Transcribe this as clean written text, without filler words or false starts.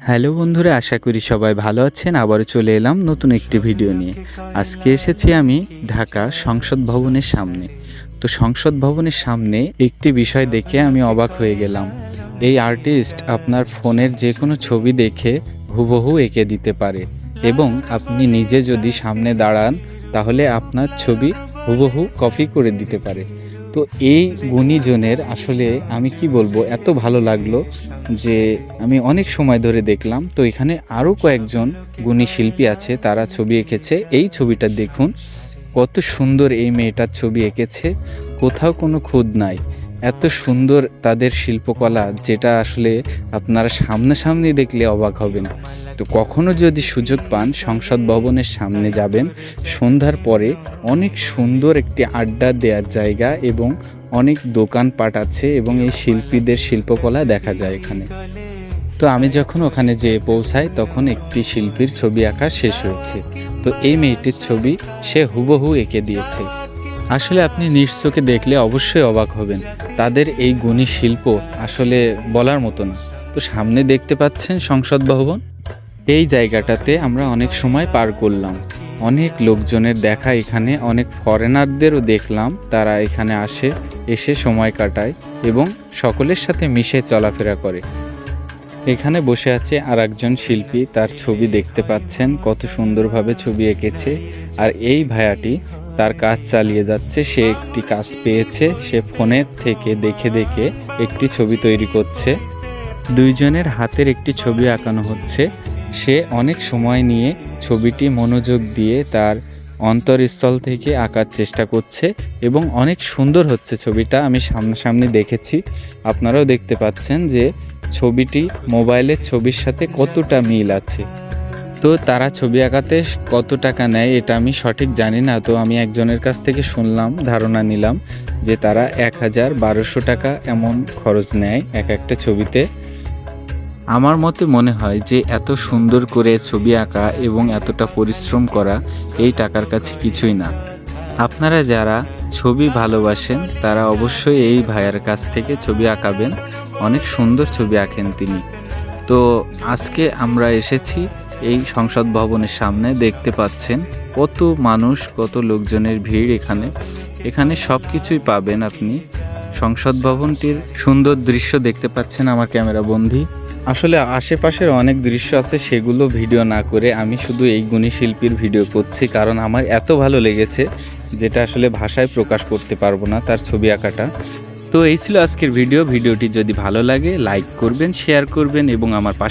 Hello বন্ধুরা, আশা করি সবাই ভালো আছেন। আবারও চলে এলাম নতুন একটি ভিডিও নিয়ে। আজকে এসেছি আমি ঢাকা সংসদ ভবনের সামনে। তো সংসদ ভবনের সামনে একটি বিষয় দেখে আমি অবাক হয়ে গেলাম। এই আর্টিস্ট আপনার ফোনের যে কোনো ছবি দেখে হুবহু এঁকে দিতে পারে এবং আপনি নিজে যদি সামনে দাঁড়ান তাহলে আপনার ছবি হুবহু কপি করে দিতে পারে। তো এই গুণীজনের আসলে আমি কি বলবো, এত ভালো লাগলো যে আমি অনেক সময় ধরে দেখলাম। তো এখানে আরও কয়েকজন গুণী শিল্পী আছে, তারা ছবি এঁকেছে। এই ছবিটা দেখুন, কত সুন্দর এই মেয়েটার ছবি এঁকেছে, কোথাও কোনো খুঁত নাই। এত সুন্দর তাদের শিল্পকলা, যেটা আসলে আপনারা সামনাসামনি দেখলে অবাক হবেন। তো কখনো যদি সুযোগ পান সংসদ ভবনের সামনে যাবেন, সন্ধ্যার পরে অনেক সুন্দর একটি আড্ডা দেওয়ার জায়গা এবং অনেক দোকানপাট আছে এবং এই শিল্পীদের শিল্পকলা দেখা যায় এখানে। তো আমি যখন ওখানে যেয়ে পৌঁছাই তখন একটি শিল্পীর ছবি আঁকা শেষ হয়েছে। তো এই মেয়েটির ছবি সে হুবহু এঁকে দিয়েছে। আসলে আপনি নিজ চোখে দেখলে অবশ্যই অবাক হবেন। তাদের এই গুণী শিল্প আসলে বলার মতো না। তো সামনে দেখতে পাচ্ছেন সংসদ ভবন। এই জায়গাটাতে আমরা অনেক সময় পার করলাম, অনেক লোকজনের দেখা এখানে, অনেক ফরেনারদেরও দেখলাম, তারা এখানে এসে সময় কাটায় এবং সকলের সাথে মিশে চলাফেরা করে। এখানে বসে আছে আর একজন শিল্পী, তার ছবি দেখতে পাচ্ছেন, কত সুন্দরভাবে ছবি এঁকেছে। আর এই ভাইয়াটি তার কাজ চালিয়ে যাচ্ছে, সে একটি কাজ পেয়েছে, সে ফোনের থেকে দেখে দেখে একটি ছবি তৈরি করছে। দুইজনের হাতের একটি ছবি আঁকানো হচ্ছে। সে অনেক সময় নিয়ে ছবিটি মনোযোগ দিয়ে তার অন্তরস্থল থেকে আঁকার চেষ্টা করছে এবং অনেক সুন্দর হচ্ছে ছবিটা। আমি সামনাসামনি দেখেছি, আপনারাও দেখতে পাচ্ছেন যে ছবিটি মোবাইলের ছবির সাথে কতটা মিল আছে। তো তারা ছবি আঁকাতে কত টাকা নেয় এটা আমি সঠিক জানি না। তো আমি একজনের কাছ থেকে শুনলাম, ধারণা নিলাম যে তারা ১,১২০০ টাকা এমন খরচ নেয় এক একটা ছবিতে। আমার মতে মনে হয় যে এত সুন্দর করে ছবি আঁকা এবং এতটা পরিশ্রম করা এই টাকার কাছে কিছুই না। আপনারা যারা ছবি ভালোবাসেন তারা অবশ্যই এই ভাইয়ের কাছ থেকে ছবি আঁকাবেন, অনেক সুন্দর ছবি আঁকেন তিনি। তো আজকে আমরা এসেছি এই সংসদ ভবনের সামনে, দেখতে পাচ্ছেন কত মানুষ, কত লোকজনের ভিড়। এখানে সব কিছুই পাবেন আপনি। সংসদ ভবনটির সুন্দর দৃশ্য দেখতে পাচ্ছেন আমার ক্যামেরা বন্দী। আসলে আশেপাশের অনেক দৃশ্য আছে, সেগুলো ভিডিও না করে আমি শুধু এই গুণী শিল্পীর ভিডিও করছি, কারণ আমার এত ভালো লেগেছে যেটা আসলে ভাষায় প্রকাশ করতে পারবো না, তার ছবি আঁকাটা। তো এই ছিল আজকের ভিডিওটি যদি ভালো লাগে লাইক করবেন, শেয়ার করবেন এবং আমার পাশে